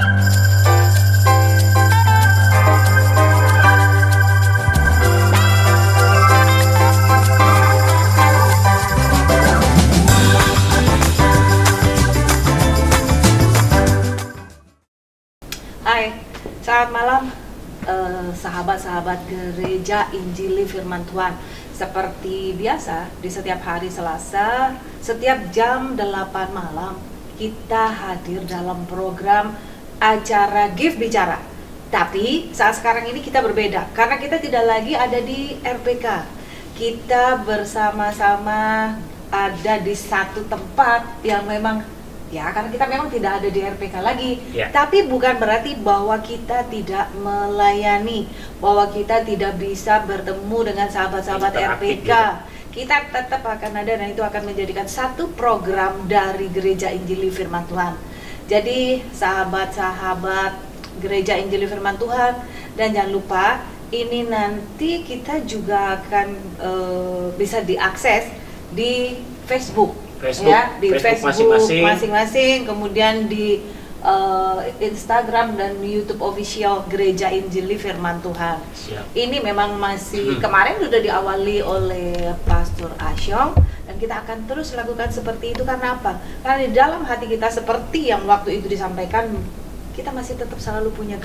Hai, selamat malam sahabat-sahabat Gereja Injili Firman Tuhan. Seperti biasa, di setiap hari Selasa, setiap jam 8 malam, kita hadir dalam program acara Gift Bicara. Tapi saat sekarang ini kita berbeda, karena kita tidak lagi ada di RPK. Kita bersama-sama ada di satu tempat yang memang, ya, karena kita memang tidak ada di RPK lagi, tapi bukan berarti bahwa kita tidak melayani, bahwa kita tidak bisa bertemu dengan sahabat-sahabat RPK. Kita tetap akan ada, dan itu akan menjadikan satu program dari Gereja Injili Firman Tuhan. Jadi sahabat-sahabat Gereja Injili Firman Tuhan, dan jangan lupa ini nanti kita juga akan bisa diakses di Facebook. Ya, di Facebook masing-masing, kemudian di Instagram dan YouTube official Gereja Injili Firman Tuhan. Siap. Ini memang masih kemarin sudah diawali oleh Pastor Asyong, dan kita akan terus lakukan seperti itu. Karena apa? Karena di dalam hati kita, seperti yang waktu itu disampaikan, kita masih tetap selalu punya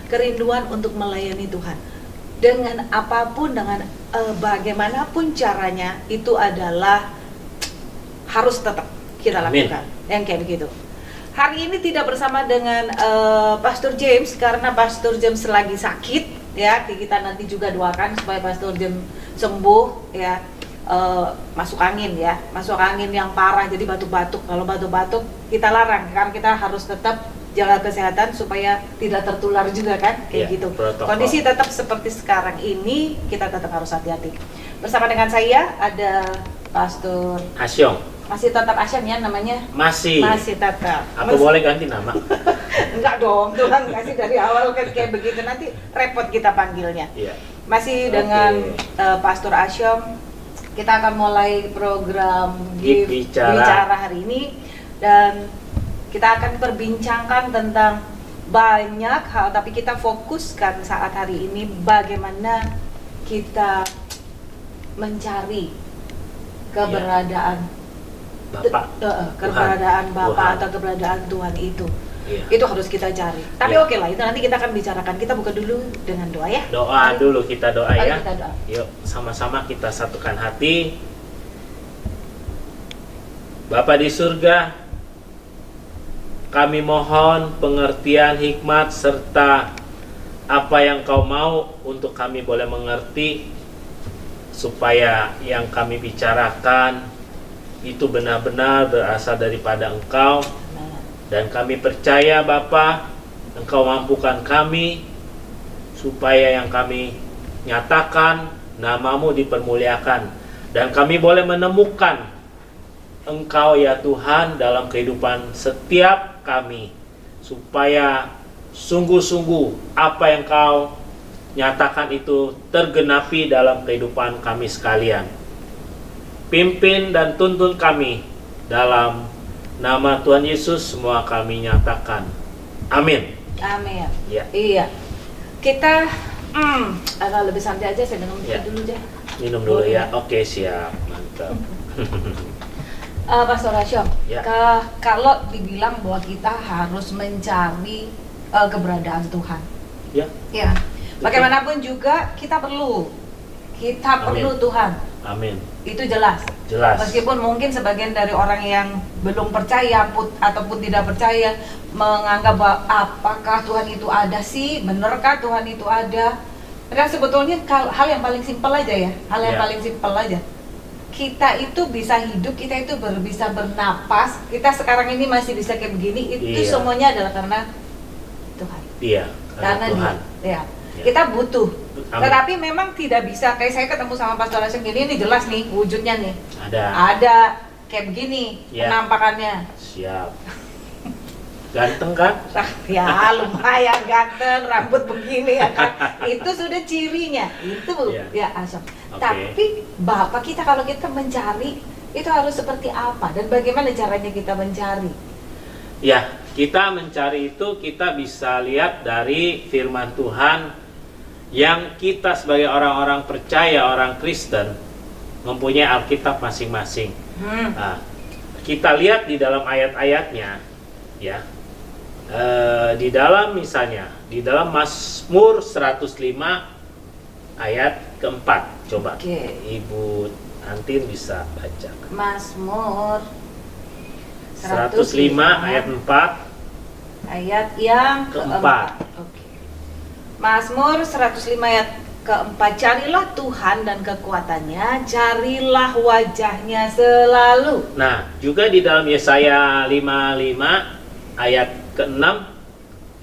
kerinduan untuk melayani Tuhan dengan apapun, dengan bagaimanapun caranya. Itu adalah harus tetap kita lakukan. Yang kayak begitu. Hari ini tidak bersama dengan Pastor James, karena Pastor James lagi sakit, ya. Kita nanti juga doakan supaya Pastor James sembuh, ya. Masuk angin yang parah, jadi batuk-batuk. Kalau batuk-batuk kita larang, karena kita harus tetap jaga kesehatan supaya tidak tertular juga, kan, kayak gitu. Protokol. Kondisi tetap seperti sekarang ini, kita tetap harus hati-hati. Bersama dengan saya ada Pastor Asyong. Masih tetap Asyong ya namanya? Masih tetap. Apa boleh ganti nama? Enggak dong, Tuhan kasih dari awal kan kayak begitu, nanti repot kita panggilnya. Masih dengan Pastor Asyong. Kita akan mulai program Gift Bicara hari ini, dan kita akan perbincangkan tentang banyak hal, tapi kita fokuskan saat hari ini bagaimana kita mencari keberadaan keberadaan Bapa atau keberadaan Tuhan itu. Itu harus kita cari. Tapi oke lah, itu nanti kita akan bicarakan. Kita buka dulu dengan doa, ya. Kita doa ya. Kita doa. Yuk, sama-sama kita satukan hati. Bapa di surga, kami mohon pengertian, hikmat, serta apa yang Kau mau untuk kami boleh mengerti, supaya yang kami bicarakan itu benar-benar berasal daripada Engkau. Dan kami percaya Bapa, Engkau mampukan kami supaya yang kami nyatakan nama-Mu dipermuliakan, dan kami boleh menemukan Engkau ya Tuhan dalam kehidupan setiap kami, supaya sungguh-sungguh apa yang Kau nyatakan itu tergenapi dalam kehidupan kami sekalian. Pimpin dan tuntun kami, dalam nama Tuhan Yesus semua kami nyatakan. Amin. Amin. Ya. Iya. Kita agak lebih santai aja, saya minum dulu deh. Minum dulu ya. Oke, siap. Mantap. Pastor Asyong, kalau dibilang bahwa kita harus mencari keberadaan Tuhan. Ya. Bagaimanapun juga kita perlu Tuhan. Amin. Itu jelas. Meskipun mungkin sebagian dari orang yang belum percaya ataupun tidak percaya menganggap bahwa apakah Tuhan itu ada sih? Benarkah Tuhan itu ada? Padahal sebetulnya hal yang paling simpel aja ya. Paling simpel aja. Kita itu bisa hidup, kita itu bisa bernapas. Kita sekarang ini masih bisa kayak begini, itu semuanya adalah karena Tuhan. Karena Tuhan. Kita butuh. Tetapi memang tidak bisa, kayak saya ketemu sama Pastor Asyong gini, ini jelas nih wujudnya nih. Ada kayak begini penampakannya. Siap. Ganteng kan? Ya lumayan ganteng, rambut begini ya kan. Itu sudah cirinya. Itu ya Asyong. Tapi Bapak kita, kalau kita mencari itu harus seperti apa dan bagaimana caranya kita mencari? Ya, kita mencari itu kita bisa lihat dari firman Tuhan yang kita sebagai orang-orang percaya, orang Kristen mempunyai Alkitab masing-masing. Nah, kita lihat di dalam ayat-ayatnya, ya. Di dalam misalnya, di dalam Mazmur 105 ayat keempat. Coba Ibu Antin bisa baca. Mazmur 105 ayat 4. Ayat yang keempat. Mazmur 105 ayat keempat. Carilah Tuhan dan kekuatannya, carilah wajahnya selalu. Nah, juga di dalam Yesaya 55 ayat ke-6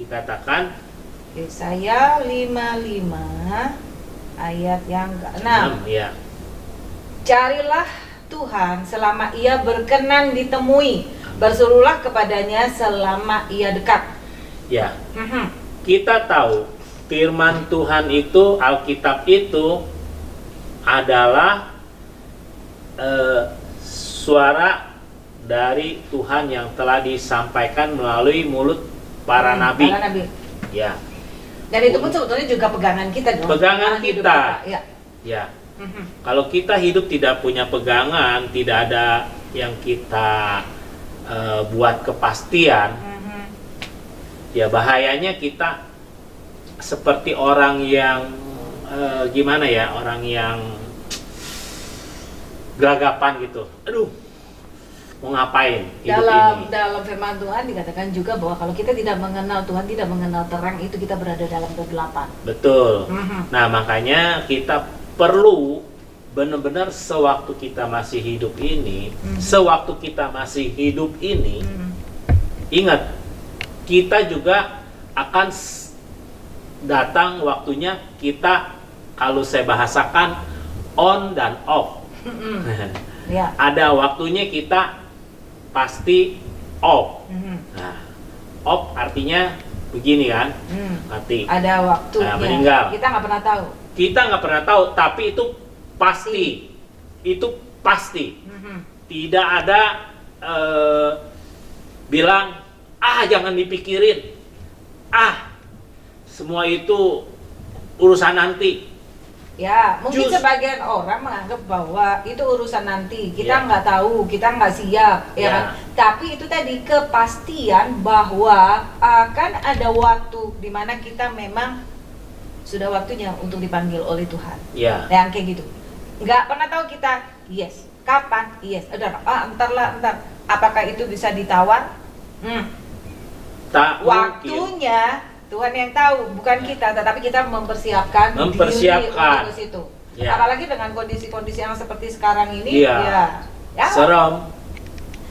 dikatakan, Yesaya 55 ayat yang ke-6. Ya. Carilah Tuhan selama ia berkenan ditemui, berserulah kepadanya selama ia dekat. Ya. Kita tahu firman Tuhan itu, Alkitab itu adalah suara dari Tuhan yang telah disampaikan melalui mulut para nabi. Ya. Dan itu pun sebetulnya juga pegangan kita dong. Pegangan kita. Ya. Ya. Kalau kita hidup tidak punya pegangan, tidak ada yang kita buat kepastian, ya bahayanya kita seperti orang yang gimana ya, orang yang gelagapan gitu. Aduh, mau ngapain hidup ini? Dalam firman Tuhan dikatakan juga bahwa kalau kita tidak mengenal Tuhan, tidak mengenal terang, itu kita berada dalam kegelapan. Betul. Nah, makanya kita perlu benar-benar sewaktu kita masih hidup ini, ingat, kita juga akan datang waktunya kita, kalau saya bahasakan, on dan off. Ya. Ada waktunya kita pasti off. Nah, off artinya begini kan, mati. Ada waktunya. Meninggal. Kita nggak pernah tahu. Kita nggak pernah tahu, tapi itu pasti. Itu pasti. Tidak ada bilang, jangan dipikirin. Semua itu urusan nanti. Ya, mungkin sebagian orang menganggap bahwa itu urusan nanti. Kita nggak tahu, kita nggak siap, ya kan? Tapi itu tadi kepastian bahwa akan ada waktu di mana kita memang sudah waktunya untuk dipanggil oleh Tuhan. Ya. Yang kayak gitu. Nggak pernah tahu kita, yes. Kapan? Yes. Entar. Apakah itu bisa ditawar? Tak waktunya mungkin. Tuhan yang tahu, bukan kita, tetapi kita mempersiapkan diri untuk situ. Ya. Apalagi dengan kondisi-kondisi yang seperti sekarang ini, ya. Serem.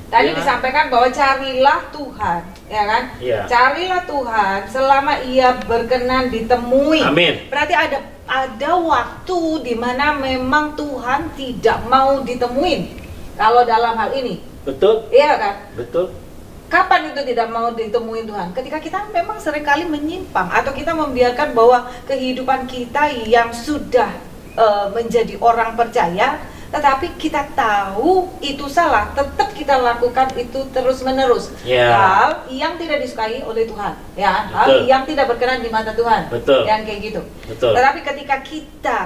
Tadi disampaikan bahwa carilah Tuhan, ya kan? Ya. Carilah Tuhan selama ia berkenan ditemui. Amin. Berarti ada waktu di mana memang Tuhan tidak mau ditemuin. Kalau dalam hal ini. Betul. Iya kan? Betul. Kapan itu tidak mau ditemuin Tuhan? Ketika kita memang seringkali menyimpang, atau kita membiarkan bahwa kehidupan kita yang sudah menjadi orang percaya, tetapi kita tahu itu salah, tetap kita lakukan itu terus-menerus. Hal yang tidak disukai oleh Tuhan, ya, hal yang tidak berkenan di mata Tuhan. Betul. Yang kayak gitu. Betul. Tetapi ketika kita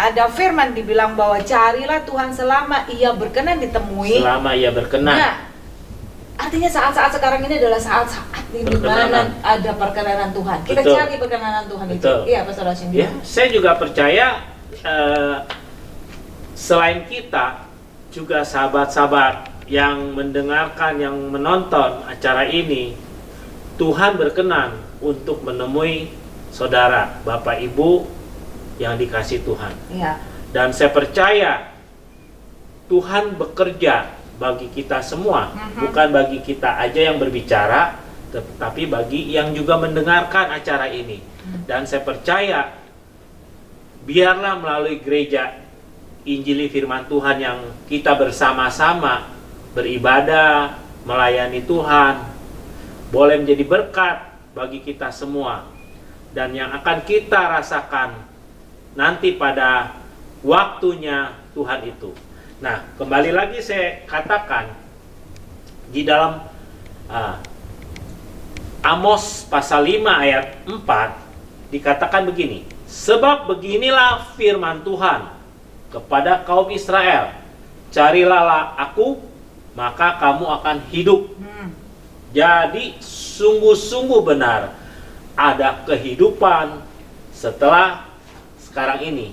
ada firman dibilang bahwa carilah Tuhan selama ia berkenan ditemui. Selama ia berkenan. Nah, artinya saat-saat sekarang ini adalah saat-saat di mana ada perkenanan Tuhan. Kita cari perkenanan Tuhan. Betul. Itu. Iya, Pastor Hashim. Ya, saya juga percaya selain kita, juga sahabat-sahabat yang mendengarkan, yang menonton acara ini, Tuhan berkenan untuk menemui saudara, Bapak Ibu yang dikasih Tuhan. Ya. Dan saya percaya Tuhan bekerja bagi kita semua, bukan bagi kita aja yang berbicara, tetapi bagi yang juga mendengarkan acara ini. Dan saya percaya biarlah melalui gereja Injili Firman Tuhan yang kita bersama-sama beribadah, melayani Tuhan, boleh menjadi berkat bagi kita semua, dan yang akan kita rasakan nanti pada waktunya Tuhan itu. Nah, kembali lagi saya katakan, di dalam Ah, Amos pasal 5 ayat 4 dikatakan begini, sebab beginilah firman Tuhan kepada kaum Israel, carilah aku, maka kamu akan hidup. Jadi sungguh-sungguh benar ada kehidupan setelah sekarang ini.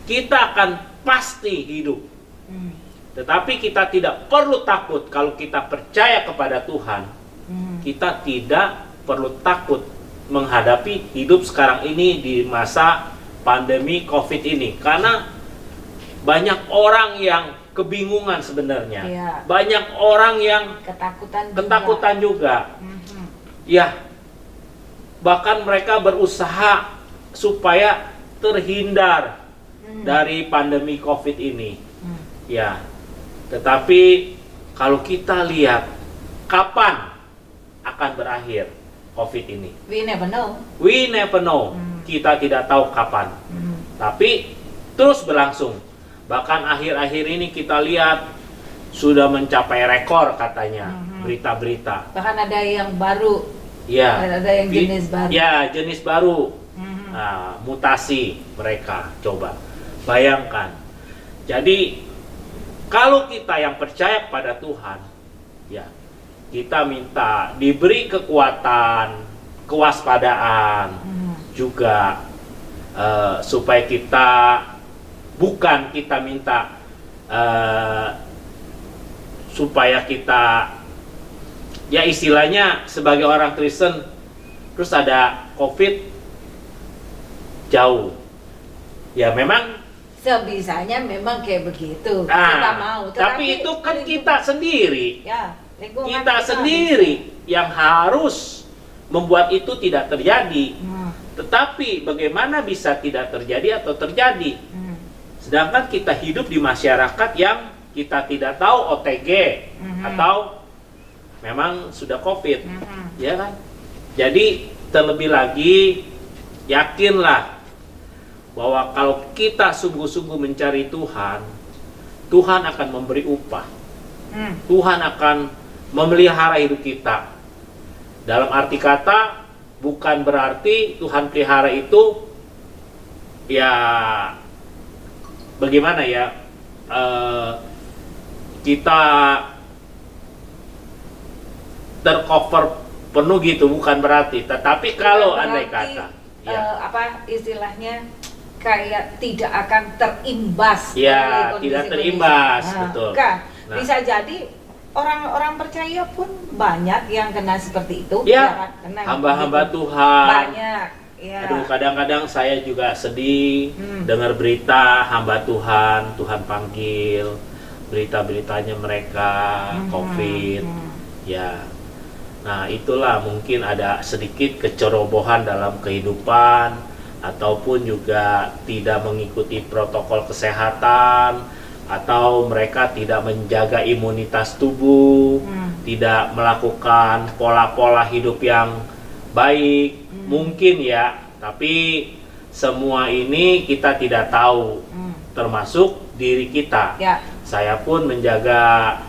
Kita akan pasti hidup. Tetapi kita tidak perlu takut kalau kita percaya kepada Tuhan. Kita tidak perlu takut menghadapi hidup sekarang ini di masa pandemi COVID ini. Karena banyak orang yang kebingungan sebenarnya. Iya. Banyak orang yang ketakutan juga. Ya, bahkan mereka berusaha supaya terhindar dari pandemi COVID ini. Ya, tetapi kalau kita lihat kapan akan berakhir COVID ini, We never know. we never know. Kita tidak tahu kapan. Tapi terus berlangsung. Bahkan akhir-akhir ini kita lihat sudah mencapai rekor katanya berita-berita. Bahkan ada yang baru. Ya, Ada yang jenis baru. Ya, jenis baru. Nah, mutasi mereka, coba bayangkan. Jadi kalau kita yang percaya pada Tuhan, ya kita minta diberi kekuatan, kewaspadaan juga, supaya kita bukan kita minta supaya kita, ya istilahnya sebagai orang Kristen terus ada COVID jauh. Ya memang Sebisanya memang kayak begitu. Nah, Kita mau. tapi itu kan kita sendiri. Ya, lingkungan Kita sendiri yang harus membuat itu tidak terjadi. Tetapi bagaimana bisa tidak terjadi atau terjadi? Sedangkan kita hidup di masyarakat yang kita tidak tahu OTG atau memang sudah COVID, ya kan? Jadi terlebih lagi yakinlah bahwa kalau kita sungguh-sungguh mencari Tuhan, Tuhan akan memberi upah. Tuhan akan memelihara hidup kita. Dalam arti kata, bukan berarti Tuhan pelihara itu ya bagaimana ya, kita tercover penuh gitu, bukan berarti. Tetapi kalau andai kata apa istilahnya, kayak tidak akan terimbas. Ya, oleh tidak kondisi terimbas, kondisi. betul. Kan, Nah. bisa jadi orang-orang percaya pun banyak yang kena seperti itu. Ya, kan? Kena hamba-hamba gitu. Tuhan. Banyak. Ya. Aduh, kadang-kadang saya juga sedih dengar berita hamba Tuhan, Tuhan panggil, berita-beritanya mereka COVID. Ya. Nah, itulah mungkin ada sedikit kecerobohan dalam kehidupan, ataupun juga tidak mengikuti protokol kesehatan, atau mereka tidak menjaga imunitas tubuh, tidak melakukan pola-pola hidup yang baik, mungkin ya. Tapi semua ini kita tidak tahu, termasuk diri kita. Ya. Saya pun menjaga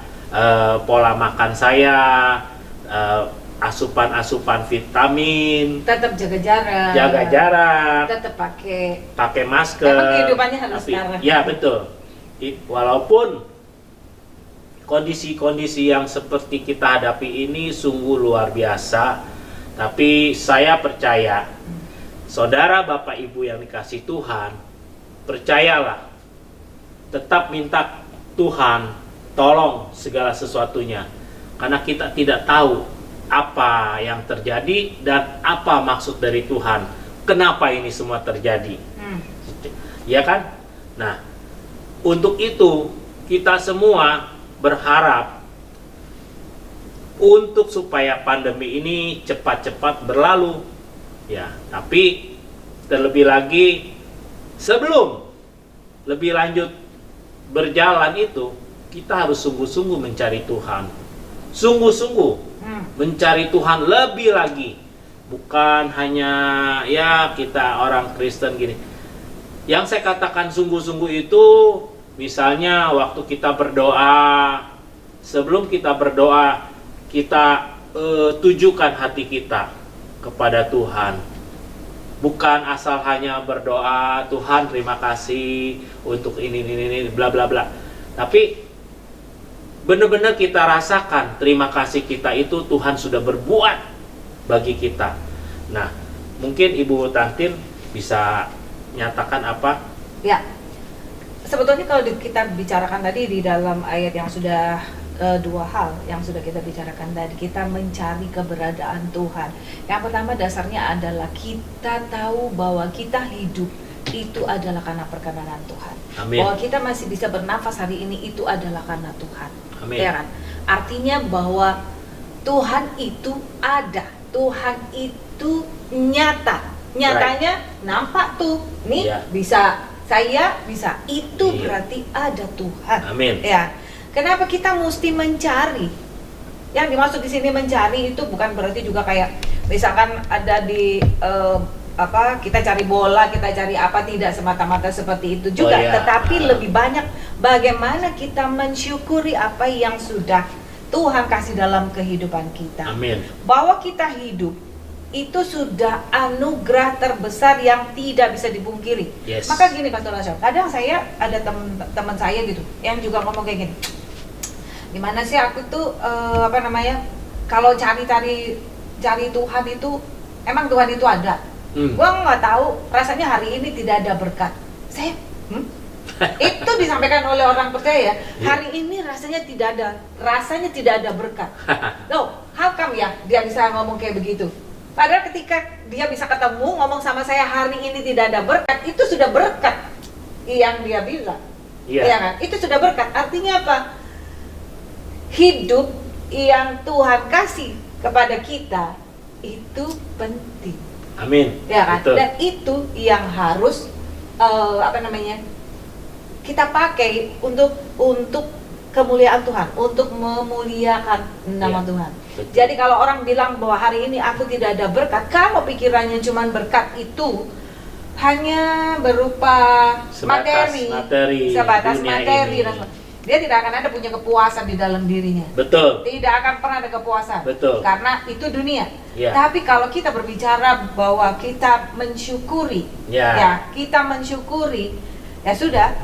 pola makan saya, asupan-asupan vitamin, Tetap jaga jarak. Tetap pakai masker. Memang kehidupannya harus Tapi, sekarang. ya betul. Walaupun kondisi-kondisi yang seperti kita hadapi ini sungguh luar biasa, tapi saya percaya, saudara, bapak, ibu yang dikasih Tuhan, percayalah, tetap minta Tuhan tolong segala sesuatunya, karena kita tidak tahu apa yang terjadi dan apa maksud dari Tuhan. Kenapa ini semua terjadi? Ya kan? Nah, untuk itu kita semua berharap untuk supaya pandemi ini cepat-cepat berlalu. Ya, tapi terlebih lagi sebelum lebih lanjut berjalan itu, kita harus sungguh-sungguh mencari Tuhan. Sungguh-sungguh mencari Tuhan lebih lagi, bukan hanya ya kita orang Kristen gini. Yang saya katakan sungguh-sungguh itu, misalnya waktu kita berdoa, sebelum kita berdoa, kita tujukan hati kita kepada Tuhan. Bukan asal hanya berdoa, Tuhan terima kasih untuk ini bla bla bla. Tapi benar-benar kita rasakan terima kasih kita itu Tuhan sudah berbuat bagi kita. Nah, mungkin Ibu Tantin bisa nyatakan apa? Ya, sebetulnya kalau kita bicarakan tadi di dalam ayat yang sudah dua hal yang sudah kita bicarakan tadi, kita mencari keberadaan Tuhan. Yang pertama dasarnya adalah kita tahu bahwa kita hidup itu adalah karena perkenanan Tuhan. Amin. Bahwa kita masih bisa bernafas hari ini itu adalah karena Tuhan. Amin. Ya kan? Artinya bahwa Tuhan itu ada, Tuhan itu nyata. Nyatanya nampak tuh, nih bisa saya bisa, itu berarti ada Tuhan. Amin. Ya. Kenapa kita mesti mencari? Yang dimaksud di sini mencari itu bukan berarti juga kayak misalkan ada di kita cari bola, kita cari apa, tidak semata-mata seperti itu juga. Tetapi lebih banyak bagaimana kita mensyukuri apa yang sudah Tuhan kasih dalam kehidupan kita. Amin. Bahwa kita hidup itu sudah anugerah terbesar yang tidak bisa dipungkiri. Yes. Maka gini Pastor Nasir, kadang saya ada teman saya gitu yang juga ngomong kayak gini. Gimana sih aku tuh kalau cari Tuhan itu emang Tuhan itu ada. Gua nggak tahu rasanya hari ini tidak ada berkat. Saya itu disampaikan oleh orang percaya. Hari ini rasanya tidak ada berkat. Loh, how come ya dia bisa ngomong kayak begitu? Padahal ketika dia bisa ketemu ngomong sama saya hari ini tidak ada berkat, itu sudah berkat yang dia bilang. Iya kan? Itu sudah berkat. Artinya apa? Hidup yang Tuhan kasih kepada kita itu penting. Amin. Ya kan? Betul. Dan itu yang harus kita pakai untuk kemuliaan Tuhan, untuk memuliakan nama Tuhan. Betul. Jadi kalau orang bilang bahwa hari ini aku tidak ada berkat, kalau pikirannya cuma berkat itu hanya berupa sebatas materi, dia tidak akan ada punya kepuasan di dalam dirinya. Betul. Tidak akan pernah ada kepuasan. Betul. Karena itu dunia. Ya. Tapi kalau kita berbicara bahwa kita mensyukuri, kita mensyukuri, ya sudah,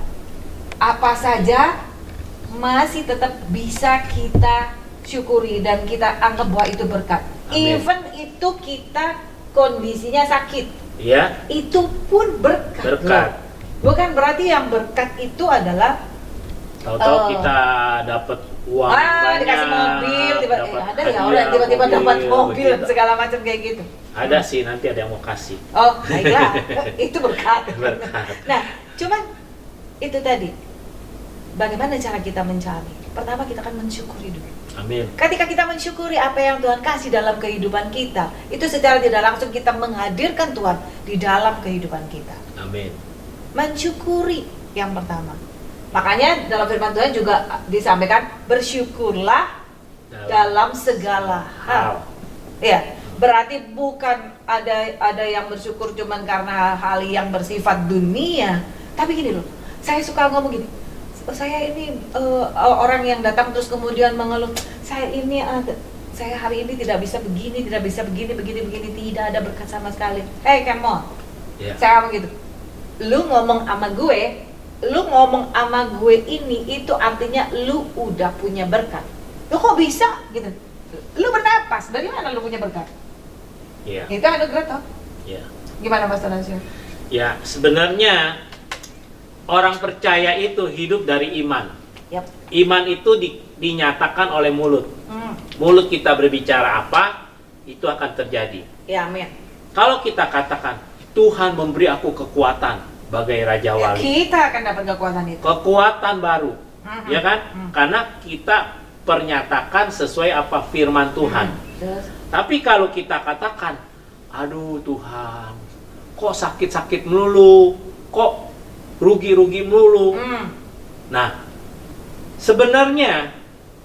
apa saja masih tetap bisa kita syukuri dan kita anggap bahwa itu berkat. Amin. Even itu kita kondisinya sakit, itu pun berkat. Berkat. Bukan berarti yang berkat itu adalah tahu-tahu kita dapat uang banyak, dikasih mobil, ada ya orang tiba-tiba dapat mobil segala macam kayak gitu. Ada sih, nanti ada yang mau kasih. Oh, baiklah. Itu berkat. Berkat. Nah, cuman itu tadi. Bagaimana cara kita mencari? Pertama kita akan mensyukuri dulu. Amin. Ketika kita mensyukuri apa yang Tuhan kasih dalam kehidupan kita, itu secara tidak langsung kita menghadirkan Tuhan di dalam kehidupan kita. Amin. Mensyukuri yang pertama. Makanya dalam firman Tuhan juga disampaikan bersyukurlah dalam segala hal. Ya, berarti bukan ada yang bersyukur cuman karena hal yang bersifat dunia. Tapi gini loh, saya suka ngomong gini. Saya ini orang yang datang terus kemudian mengeluh, saya hari ini tidak bisa begini, begini, tidak ada berkat sama sekali. Hey, come on. Saya ngomong gitu. Lu ngomong sama gue ini itu artinya lu udah punya berkat. Lu kok bisa gitu? Lu bernapas, dari mana lu punya berkat? Iya. Itu anugerah toh? Iya. Gimana Mas Tanasya? Ya, sebenarnya orang percaya itu hidup dari iman. Yep. Iman itu dinyatakan oleh mulut. Mulut kita berbicara apa, itu akan terjadi. Ya, amin. Kalau kita katakan, Tuhan memberi aku kekuatan bagai Raja Wali. Kita akan dapat kekuatan itu. Kekuatan baru. Ya kan? Karena kita pernyatakan sesuai apa firman Tuhan. Tapi kalau kita katakan, aduh Tuhan, kok sakit-sakit melulu, kok rugi-rugi melulu. Nah, sebenarnya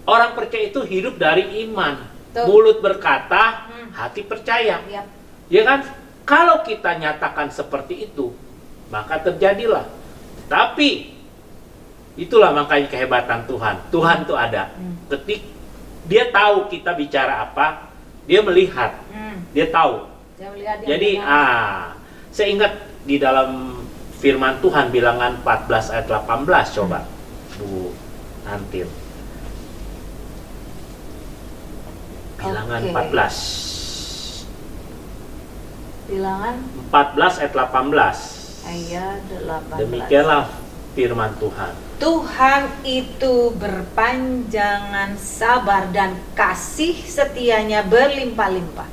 orang percaya itu hidup dari iman. Mulut berkata, hati percaya. Ya kan? Kalau kita nyatakan seperti itu, maka terjadilah. Tapi itulah makanya kehebatan Tuhan. Tuhan itu ada. dia tahu kita bicara apa, dia melihat, dia tahu. Dia melihat, dia Jadi mendengar. saya ingat di dalam firman Tuhan Bilangan 14 ayat 18, coba Bu Nantil. Bilangan Oke. 14. Bilangan 14 ayat 18. ayat 18. Demikianlah firman Tuhan. Tuhan itu berpanjangan sabar dan kasih setianya berlimpah-limpah.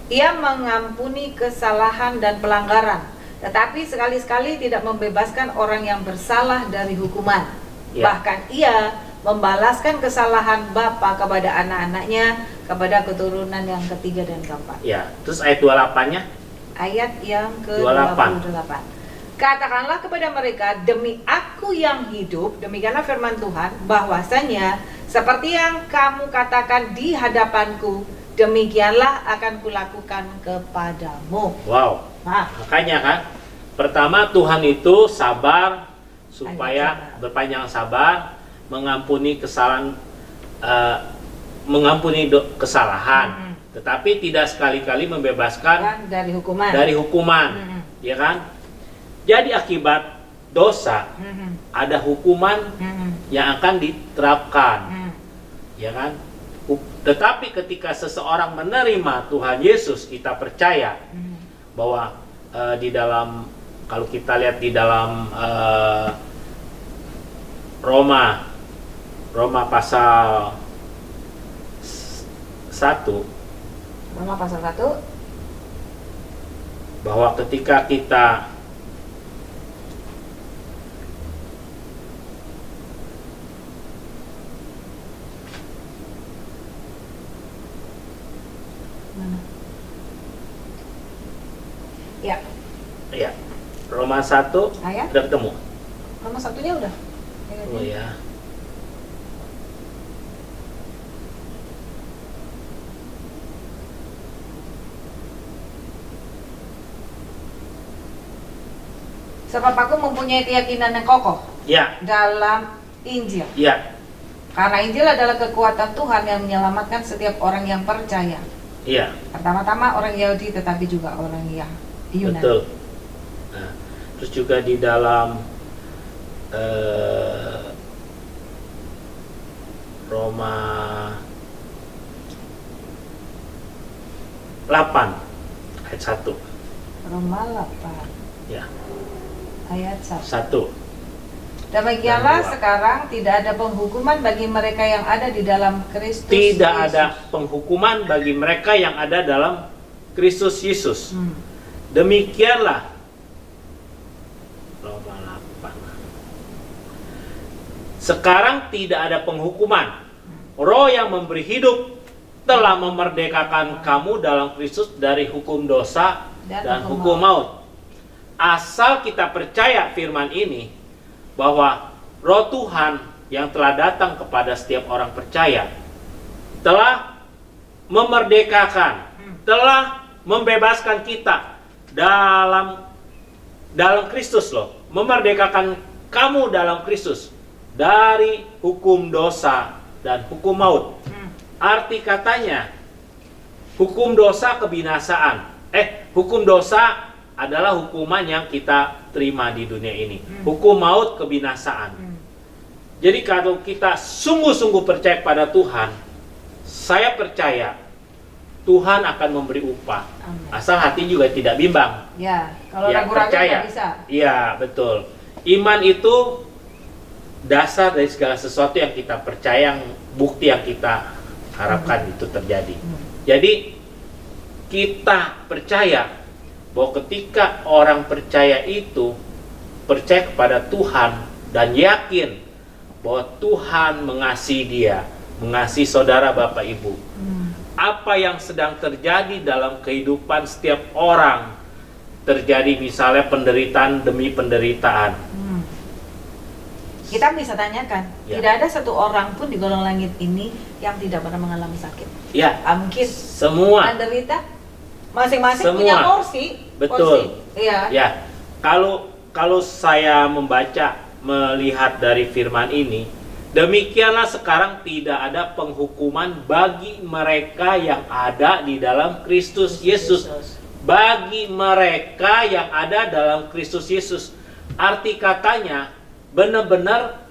Ia mengampuni kesalahan dan pelanggaran, tetapi sekali-sekali tidak membebaskan orang yang bersalah dari hukuman. Ya. Bahkan ia membalaskan kesalahan bapa kepada anak-anaknya, kepada keturunan yang ketiga dan keempat. Ya, terus ayat 28-nya? Ayat yang 28. ke-28. Katakanlah kepada mereka, demi aku yang hidup, demikianlah firman Tuhan, bahwasanya seperti yang kamu katakan di hadapanku, demikianlah akan kulakukan kepadamu. Wow. Nah, Makanya kan, pertama Tuhan itu sabar supaya sabar. berpanjang sabar, mengampuni kesalahan, kesalahan, tetapi tidak sekali-kali membebaskan kan dari hukuman. dari hukuman, ya kan? Jadi akibat dosa ada hukuman yang akan diterapkan, ya kan? Tetapi ketika seseorang menerima Tuhan Yesus, kita percaya bahwa di dalam, kalau kita lihat di dalam Roma pasal 1, Roma pasal 1. bahwa ketika kita Mana? Ya, ya, Roma 1 ayat. udah ketemu. Roma 1-nya udah. Oh ya. Sebab aku mempunyai keyakinan yang kokoh Ya, dalam Injil. ya, Karena Injil adalah kekuatan Tuhan yang menyelamatkan setiap orang yang percaya. iya, Pertama-tama orang Yahudi, tetapi juga orang Yunani. betul. Nah, terus juga di dalam Roma 8 ayat 1. Roma 8 Ya, ayat 1. 1. Demikianlah Dan 2. sekarang tidak ada penghukuman bagi mereka yang ada di dalam Kristus Tidak Yesus. ada penghukuman bagi mereka yang ada dalam Kristus Yesus. Hmm. Demikianlah Roma 8. Sekarang tidak ada penghukuman. Roh yang memberi hidup telah memerdekakan kamu dalam Kristus dari hukum dosa dan hukum maut. Asal kita percaya firman ini, bahwa Roh Tuhan yang telah datang kepada setiap orang percaya telah memerdekakan, telah membebaskan kita dalam Kristus loh, memerdekakan kamu dalam Kristus dari hukum dosa dan hukum maut. Arti katanya, hukum dosa kebinasaan. Hukum dosa adalah hukuman yang kita terima di dunia ini. Hukum maut kebinasaan. Jadi kalau kita sungguh-sungguh percaya pada Tuhan, saya percaya Tuhan akan memberi upah. Amin. Asal hati juga tidak bimbang. Ya, kalau Ya, ragu-ragu percaya. nggak bisa. Iya, betul. Iman itu dasar dari segala sesuatu yang kita percaya, yang bukti yang kita harapkan itu terjadi. Jadi kita percaya bahwa ketika orang percaya itu percaya kepada Tuhan dan yakin bahwa Tuhan mengasihi dia, mengasihi saudara, bapak, ibu. Apa yang sedang terjadi dalam kehidupan setiap orang, terjadi misalnya penderitaan demi penderitaan. Kita bisa tanyakan, Ya. tidak ada satu orang pun di golongan langit ini yang tidak pernah mengalami sakit. Ya, Mungkin semua. menderita, masing-masing Semua. punya porsi. Betul. Iya. Ya, kalau saya melihat dari firman ini, Demikianlah sekarang tidak ada penghukuman bagi mereka yang ada di dalam Kristus Yesus. Bagi mereka yang ada dalam Kristus Yesus. Arti katanya benar-benar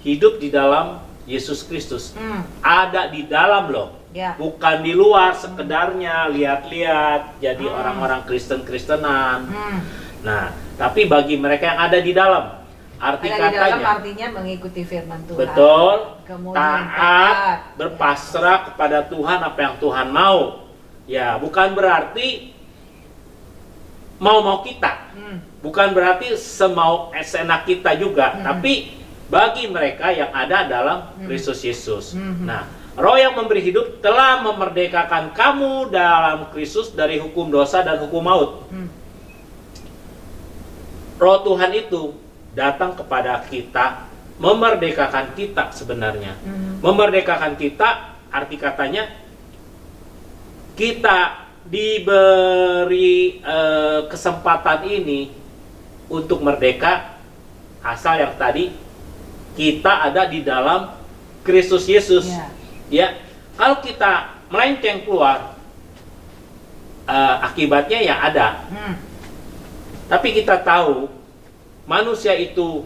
hidup di dalam Yesus Kristus. Ada di dalam loh. Ya. Bukan di luar sekedarnya lihat-lihat jadi orang-orang Kristen-Kristenan. Nah, tapi bagi mereka yang ada di dalam. Arti Ada di dalam katanya artinya mengikuti firman Tuhan. betul, Kemudian taat, berpasrah kepada Tuhan apa yang Tuhan mau. Ya, bukan berarti mau kita. Bukan berarti semau senak kita juga, tapi bagi mereka yang ada dalam Kristus Yesus. Nah, Roh yang memberi hidup telah memerdekakan kamu dalam Kristus dari hukum dosa dan hukum maut. Roh Tuhan itu datang kepada kita, memerdekakan kita sebenarnya. Memerdekakan kita, arti katanya kita diberi kesempatan ini untuk merdeka, asal yang tadi kita ada di dalam Kristus Yesus. Ya, kalau kita melenceng keluar, akibatnya ya ada. Tapi kita tahu manusia itu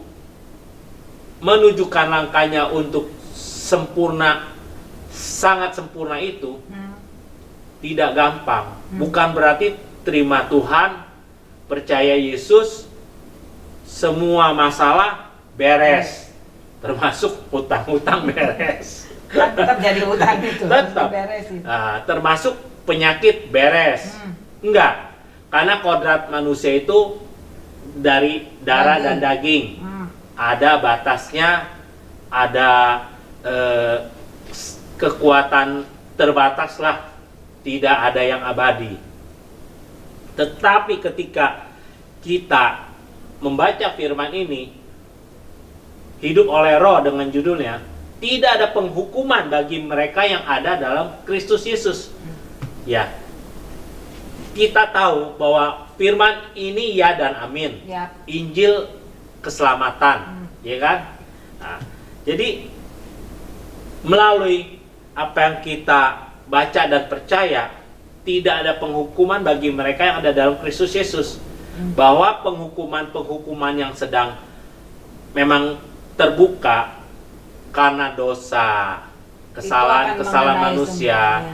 menunjukkan langkahnya untuk sempurna, sangat sempurna itu tidak gampang. Bukan berarti terima Tuhan, percaya Yesus, semua masalah beres, termasuk utang-utang beres. Tetap jadi utang itu. Tetap. Termasuk penyakit beres. Enggak. Karena kodrat manusia itu dari darah dan daging. Ada batasnya, ada kekuatan terbatas lah. Tidak ada yang abadi. Tetapi ketika kita membaca firman ini, hidup oleh Roh dengan judulnya, tidak ada penghukuman bagi mereka yang ada dalam Kristus Yesus. Ya, kita tahu bahwa firman ini ya dan amin. Injil keselamatan, ya kan? Nah, jadi melalui apa yang kita baca dan percaya, tidak ada penghukuman bagi mereka yang ada dalam Kristus Yesus. Bahwa penghukuman-penghukuman yang sedang memang terbuka karena dosa, kesalahan manusia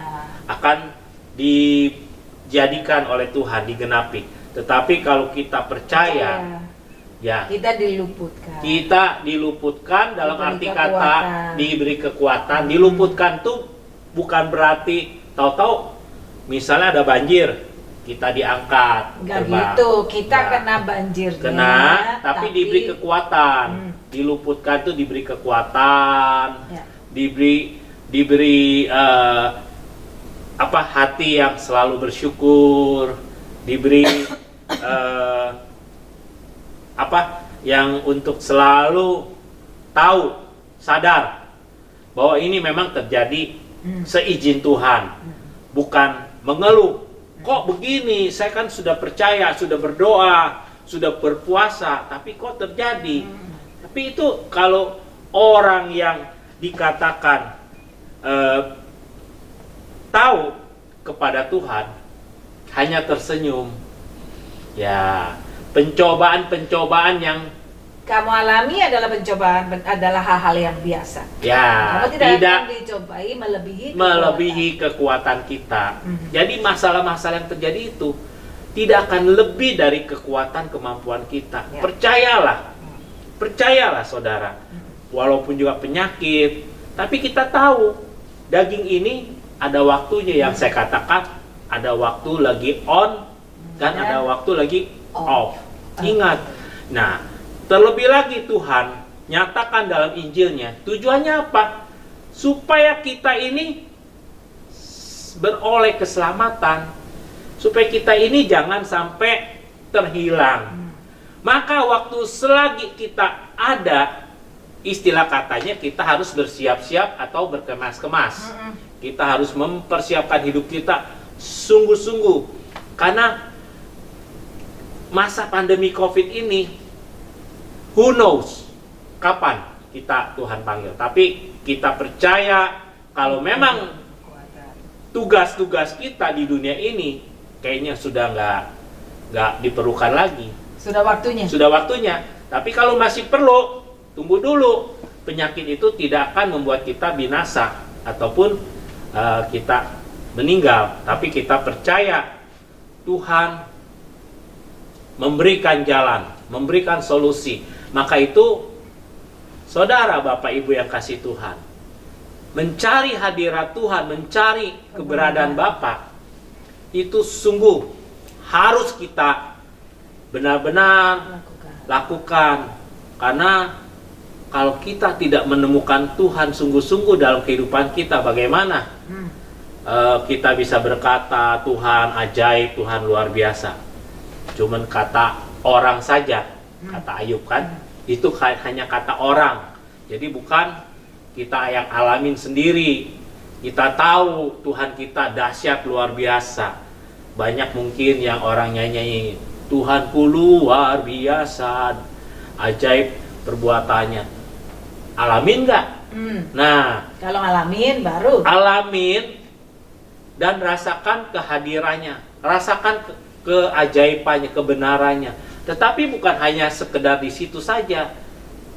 akan dijadikan oleh Tuhan, digenapi. Tetapi kalau kita percaya, ya kita diluputkan. Kita diluputkan dalam arti kata diberi kekuatan. Diluputkan tuh bukan berarti tahu-tahu misalnya ada banjir, kita diangkat. Enggak gitu, kita kena banjirnya. Kena, tapi diberi kekuatan. Diluputkan tuh diberi kekuatan, diberi hati yang selalu bersyukur, diberi yang untuk selalu tahu, sadar bahwa ini memang terjadi seizin Tuhan, bukan mengeluh. Kok begini? Saya kan sudah percaya, sudah berdoa, sudah berpuasa, tapi kok terjadi? Tapi itu kalau orang yang dikatakan tahu kepada Tuhan hanya tersenyum. Ya, pencobaan-pencobaan yang kamu alami adalah pencobaan, adalah hal-hal yang biasa. Ya, kamu tidak akan dicobai melebihi kekuatan kita. Jadi masalah-masalah yang terjadi itu tidak akan lebih dari kekuatan kemampuan kita. Percayalah saudara. Walaupun juga penyakit, tapi kita tahu daging ini ada waktunya, yang saya katakan ada waktu lagi on dan ada waktu lagi off. Ingat. Nah, terlebih lagi Tuhan nyatakan dalam Injilnya, tujuannya apa? Supaya kita ini beroleh keselamatan, supaya kita ini jangan sampai terhilang. Maka waktu selagi kita ada, istilah katanya kita harus bersiap-siap atau berkemas-kemas. Kita harus mempersiapkan hidup kita sungguh-sungguh, karena masa pandemi COVID ini, who knows kapan kita Tuhan panggil. Tapi kita percaya kalau memang tugas-tugas kita di dunia ini kayaknya sudah nggak diperlukan lagi. Sudah waktunya. Sudah waktunya. Tapi kalau masih perlu, tunggu dulu. Penyakit itu tidak akan membuat kita binasa ataupun kita meninggal. Tapi kita percaya Tuhan memberikan jalan, memberikan solusi. Maka itu, saudara, Bapak, Ibu yang kasih Tuhan, mencari hadirat Tuhan, mencari keberadaan Bapa, itu sungguh harus kita benar-benar lakukan. Karena kalau kita tidak menemukan Tuhan sungguh-sungguh dalam kehidupan kita, bagaimana kita bisa berkata Tuhan ajaib, Tuhan luar biasa? Cuman kata orang saja, kata Ayub kan, itu hanya kata orang. Jadi bukan kita yang alamin sendiri. Kita tahu Tuhan kita dahsyat luar biasa. Banyak mungkin yang orang nyanyi, Tuhanku luar biasa, ajaib perbuatannya. Alamin nggak? Nah, kalau ngalamin baru. Alamin dan rasakan kehadirannya, rasakan keajaibannya, kebenarannya. Tetapi bukan hanya sekedar di situ saja.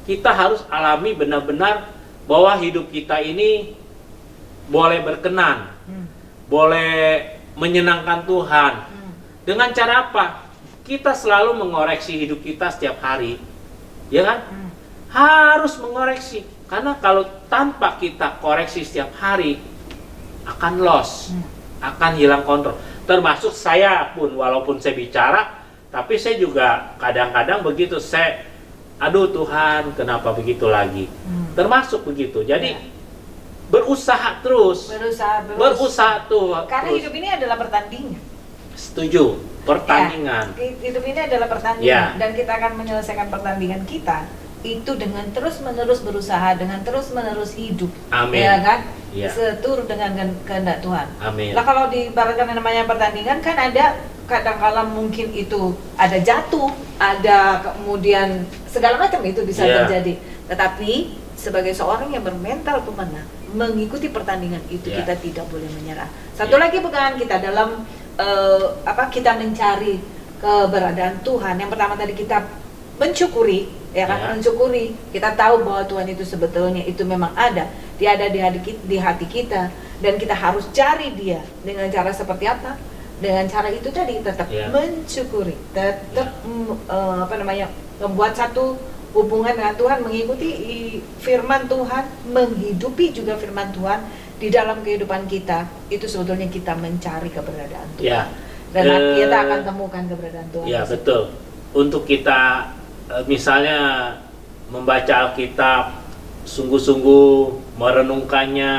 Kita harus alami benar-benar bahwa hidup kita ini boleh berkenan, boleh menyenangkan Tuhan. Dengan cara apa? Kita selalu mengoreksi hidup kita setiap hari, ya kan? Harus mengoreksi, karena kalau tanpa kita koreksi setiap hari, akan loss, akan hilang kontrol. Termasuk saya pun, walaupun saya bicara, tapi saya juga kadang-kadang begitu, aduh Tuhan, kenapa begitu lagi? Termasuk begitu. Jadi berusaha terus. Berusaha tuh. Karena terus. hidup ini adalah pertandingan. Setuju, pertandingan. Ya, hidup ini adalah pertandingan, dan kita akan menyelesaikan pertandingan kita itu dengan terus-menerus berusaha, dengan terus-menerus hidup. Amin. Ya kan? Ya. Seturut dengan kehendak Tuhan. Amin. Nah, kalau diibaratkan namanya pertandingan kan ada kadang-kala mungkin itu ada jatuh, ada kemudian segala macam itu bisa terjadi. Tetapi sebagai seorang yang bermental pemenang, mengikuti pertandingan itu kita tidak boleh menyerah. Satu lagi pegangan kita dalam kita mencari keberadaan Tuhan. Yang pertama tadi kita mensyukuri, ya kan? Mensyukuri. Kita tahu bahwa Tuhan itu sebetulnya itu memang ada. Dia ada di hati kita, dan kita harus cari Dia dengan cara seperti apa? Dengan cara itu tadi tetap mensyukuri, tetap membuat satu hubungan dengan Tuhan, mengikuti firman Tuhan, menghidupi juga firman Tuhan di dalam kehidupan kita. Itu sebetulnya kita mencari keberadaan Tuhan. Dan kita akan temukan keberadaan Tuhan. Ya, betul. Untuk kita misalnya membaca Alkitab sungguh-sungguh, merenungkannya,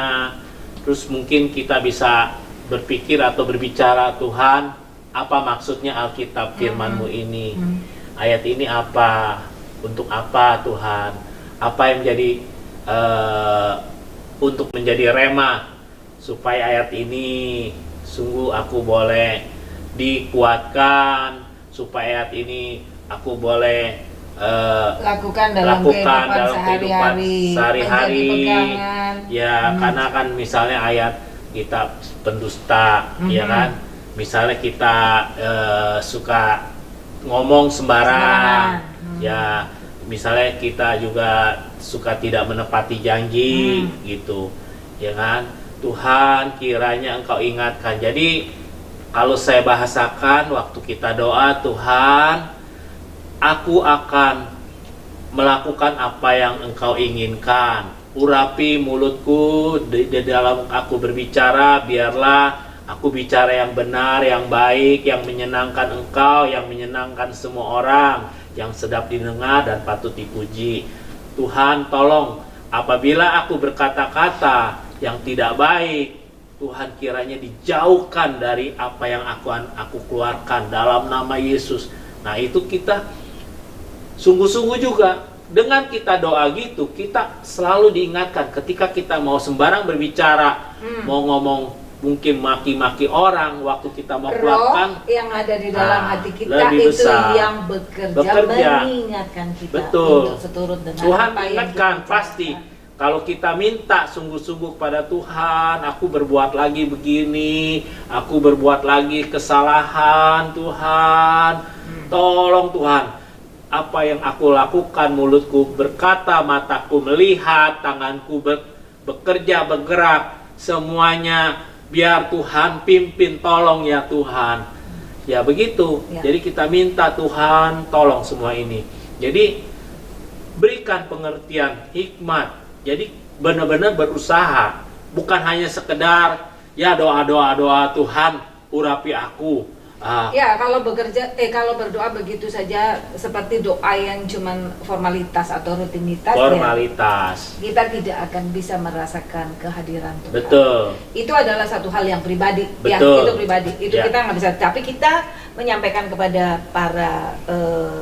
terus mungkin kita bisa berpikir atau berbicara, Tuhan, apa maksudnya Alkitab firman-Mu ini? Ayat ini apa? Untuk apa Tuhan? Apa yang menjadi untuk menjadi rema supaya ayat ini sungguh aku boleh dikuatkan, supaya ayat ini aku boleh lakukan dalam kehidupan sehari-hari. Ya, karena kan misalnya ayat kita pendusta, ya kan? Misalnya kita suka ngomong sembarangan, ya. Misalnya kita juga suka tidak menepati janji, gitu, ya kan? Tuhan, kiranya Engkau ingatkan. Jadi kalau saya bahasakan waktu kita doa, Tuhan, aku akan melakukan apa yang Engkau inginkan. Urapi mulutku di dalam aku berbicara, biarlah aku bicara yang benar, yang baik, yang menyenangkan Engkau, yang menyenangkan semua orang, yang sedap didengar dan patut dipuji. Tuhan, tolong apabila aku berkata-kata yang tidak baik, Tuhan kiranya dijauhkan dari apa yang aku keluarkan dalam nama Yesus. Nah, itu kita sungguh-sungguh juga. Dengan kita doa gitu, kita selalu diingatkan ketika kita mau sembarang berbicara, mau ngomong mungkin maki-maki orang waktu kita mau Roh keluarkan, yang ada di dalam hati kita lebih itu besar. yang bekerja mengingatkan kita Betul. untuk seturut dengan Tuhan apa yang ingatkan kita pasti. ucapkan. Kalau kita minta sungguh-sungguh pada Tuhan, aku berbuat lagi begini, aku berbuat lagi kesalahan, Tuhan, tolong Tuhan, apa yang aku lakukan, mulutku berkata, mataku melihat, tanganku bekerja, bergerak, semuanya biar Tuhan pimpin, tolong ya Tuhan. Ya begitu, Ya. jadi kita minta Tuhan tolong semua ini. Jadi berikan pengertian, hikmat. Jadi benar-benar berusaha, bukan hanya sekedar ya doa Tuhan urapi aku. Ya, kalau kalau berdoa begitu saja seperti doa yang cuman formalitas atau rutinitas, Formalitas. ya, kita tidak akan bisa merasakan kehadiran Tuhan. Betul. Itu adalah satu hal yang pribadi, ya, Betul. itu pribadi. Itu Ya. kita nggak bisa. Tapi kita menyampaikan kepada para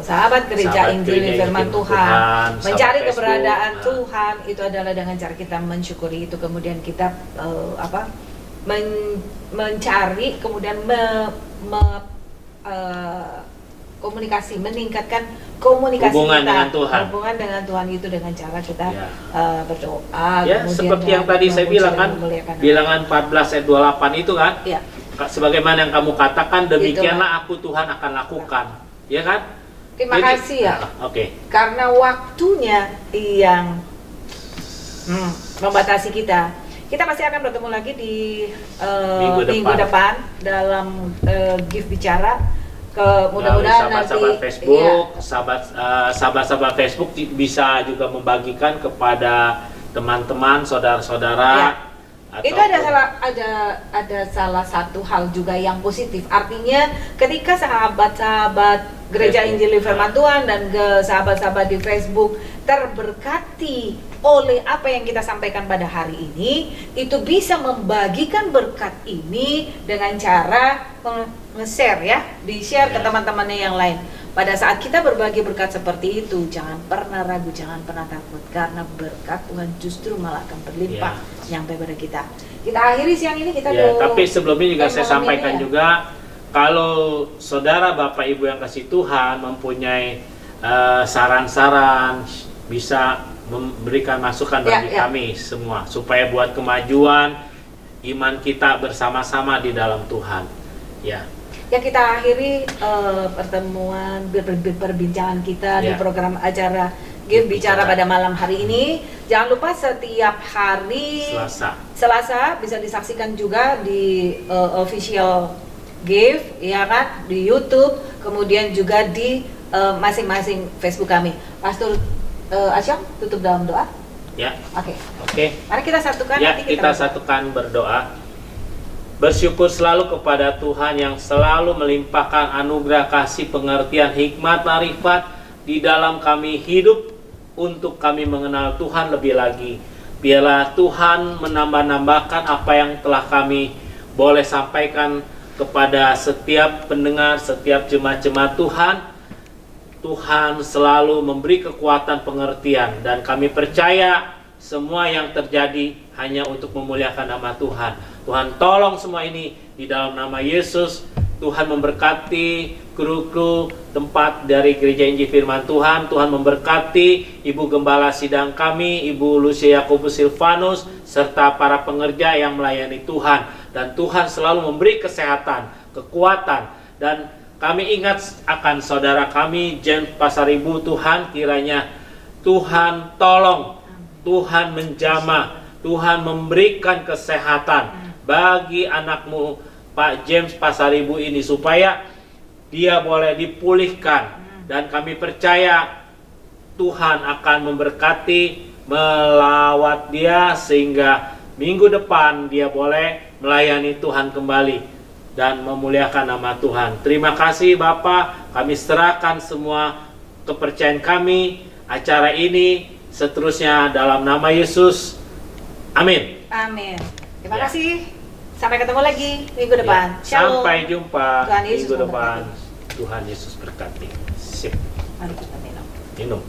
sahabat gereja Sahabat Injil gereja Firman Injil Tuhan, Tuhan, mencari sahabat Facebook. keberadaan Tuhan, itu adalah dengan cara kita mensyukuri itu, kemudian kita mencari, kemudian komunikasi, meningkatkan komunikasi Hubungan kita, dengan Tuhan. hubungan dengan Tuhan itu dengan cara kita Ya. berdoa. Ya, kemudian seperti yang tadi saya memuji bilang dan kan, memuliakan bilangan 14 ayat 28 itu kan, Ya. sebagaimana yang kamu katakan, demikianlah aku Tuhan akan lakukan. Ya kan? Terima Jadi- kasih ya. Oke. Karena waktunya yang membatasi kita. Kita pasti akan bertemu lagi di minggu depan dalam Gift Bicara. Mudah-mudahan nanti sahabat-sahabat Facebook, iya, sahabat-sahabat Facebook bisa juga membagikan kepada teman-teman, saudara-saudara. Ya. Itu ataupun- ada salah satu hal juga yang positif. Artinya ketika sahabat-sahabat Gereja Facebook. Injil Firman Tuhan dan sahabat-sahabat di Facebook terberkati oleh apa yang kita sampaikan pada hari ini, itu bisa membagikan berkat ini dengan cara nge-share ya, di-share ke Ya. teman-temannya yang lain. Pada saat kita berbagi berkat seperti itu, jangan pernah ragu, jangan pernah takut, karena berkat Tuhan justru malah akan berlimpah nyampe pada kita. Kita akhiri siang ini, kita Ya, tapi sebelumnya juga saya malam sampaikan ini ya. juga, kalau saudara Bapak Ibu yang kasih Tuhan mempunyai saran-saran, bisa memberikan masukan bagi kami semua, supaya buat kemajuan iman kita bersama-sama di dalam Tuhan. Ya. Ya, kita akhiri pertemuan perbincangan kita di Ya. program acara Gift Bicara pada malam hari ini. Jangan lupa setiap hari Selasa bisa disaksikan juga di official Gift, ya kan, di YouTube, kemudian juga di masing-masing Facebook kami. Pastor Asyam, tutup dalam doa. Ya. Oke. Mari kita satukan. Ya, nanti kita satukan berdoa. Bersyukur selalu kepada Tuhan yang selalu melimpahkan anugerah kasih, pengertian, hikmat, marifat di dalam kami hidup untuk kami mengenal Tuhan lebih lagi. Biarlah Tuhan menambah-nambahkan apa yang telah kami boleh sampaikan kepada setiap pendengar, setiap jemaat-jemaat Tuhan. Tuhan selalu memberi kekuatan pengertian, dan kami percaya semua yang terjadi hanya untuk memuliakan nama Tuhan. Tuhan tolong semua ini di dalam nama Yesus. Tuhan memberkati kru-kru tempat dari Gereja Injil Firman Tuhan. Tuhan memberkati Ibu Gembala Sidang kami, Ibu Lucia Yakobus Silvanus, serta para pengerja yang melayani Tuhan. Dan Tuhan selalu memberi kesehatan, kekuatan, dan kami ingat akan saudara kami James Pasaribu. Tuhan, kiranya Tuhan tolong, Tuhan menjamah, Tuhan memberikan kesehatan bagi anakmu Pak James Pasaribu ini, supaya dia boleh dipulihkan. Dan kami percaya Tuhan akan memberkati, melawat dia, sehingga minggu depan dia boleh melayani Tuhan kembali dan memuliakan nama Tuhan. Terima kasih Bapak, kami serahkan semua kepercayaan kami, acara ini seterusnya dalam nama Yesus. Amin. Amin. Terima kasih. Sampai ketemu lagi minggu depan. Shalom. Sampai jumpa Tuhan Yesus minggu depan. memberkati. Tuhan Yesus berkati. Sip. Mari kita minum. Minum.